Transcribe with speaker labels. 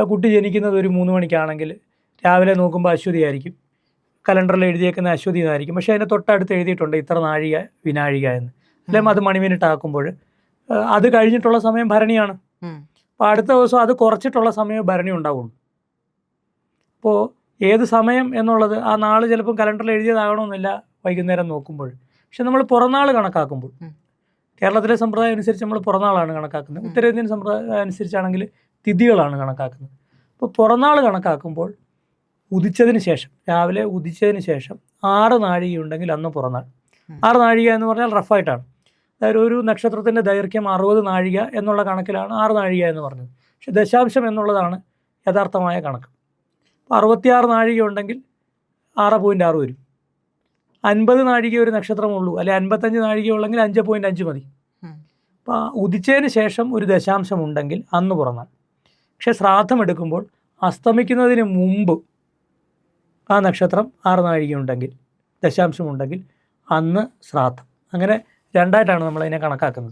Speaker 1: കുട്ടി ജനിക്കുന്നത് ഒരു 3 മണിക്കാണെങ്കിൽ രാവിലെ നോക്കുമ്പോൾ അശ്വതി ആയിരിക്കും, കലണ്ടറിൽ എഴുതിയേക്കുന്ന അശ്വതി എന്നായിരിക്കും. പക്ഷേ അതിൻ്റെ തൊട്ടടുത്ത് എഴുതിയിട്ടുണ്ട് ഇത്ര നാഴിക വിനാഴിക എന്ന്. അല്ലെങ്കിൽ അത് മണിമിനിട്ടാക്കുമ്പോൾ അത് കഴിഞ്ഞിട്ടുള്ള സമയം ഭരണിയാണ്. അപ്പോൾ അടുത്ത ദിവസം അത് കുറച്ചിട്ടുള്ള സമയം ഭരണി ഉണ്ടാവുള്ളൂ. അപ്പോൾ ഏത് സമയം എന്നുള്ളത് ആ നാൾ ചിലപ്പം കലണ്ടറിൽ എഴുതിയതാകണമെന്നില്ല വൈകുന്നേരം നോക്കുമ്പോൾ. പക്ഷെ നമ്മൾ പുറന്നാൾ കണക്കാക്കുമ്പോൾ, കേരളത്തിലെ സമ്പ്രദായം അനുസരിച്ച് നമ്മൾ പുറന്നാളാണ് കണക്കാക്കുന്നത്. ഉത്തരേന്ത്യൻ സമ്പ്രദായം അനുസരിച്ചാണെങ്കിൽ തിഥികളാണ് കണക്കാക്കുന്നത്. അപ്പോൾ പുറന്നാൾ കണക്കാക്കുമ്പോൾ ഉദിച്ചതിന് ശേഷം, രാവിലെ ഉദിച്ചതിന് ശേഷം 6 നാഴികയുണ്ടെങ്കിൽ അന്ന് പുറന്നാൾ. 6 നാഴിക എന്ന് പറഞ്ഞാൽ റഫായിട്ടാണ്. അതായത് ഒരു നക്ഷത്രത്തിൻ്റെ ദൈർഘ്യം 60 നാഴിക എന്നുള്ള കണക്കിലാണ് 6 നാഴിക എന്ന് പറഞ്ഞത്. പക്ഷെ ദശാംശം എന്നുള്ളതാണ് യഥാർത്ഥമായ കണക്ക്. അപ്പോൾ 66 നാഴിക ഉണ്ടെങ്കിൽ 6.6 വരും. 50 നാഴിക ഒരു നക്ഷത്രമുള്ളൂ, അല്ലെങ്കിൽ 55 നാഴിക ഉള്ളെങ്കിൽ 5.5 മതി. അപ്പോൾ ഉദിച്ചതിന് ശേഷം ഒരു ദശാംശം ഉണ്ടെങ്കിൽ അന്ന് പുറന്നാൾ. പക്ഷെ ശ്രാദ്ധം എടുക്കുമ്പോൾ അസ്തമിക്കുന്നതിന് മുമ്പ് ആ നക്ഷത്രം 6 നാഴിക ഉണ്ടെങ്കിൽ, ദശാംശം ഉണ്ടെങ്കിൽ അന്ന് ശ്രാദ്ധം. അങ്ങനെ രണ്ടായിട്ടാണ് നമ്മളതിനെ കണക്കാക്കുന്നത്.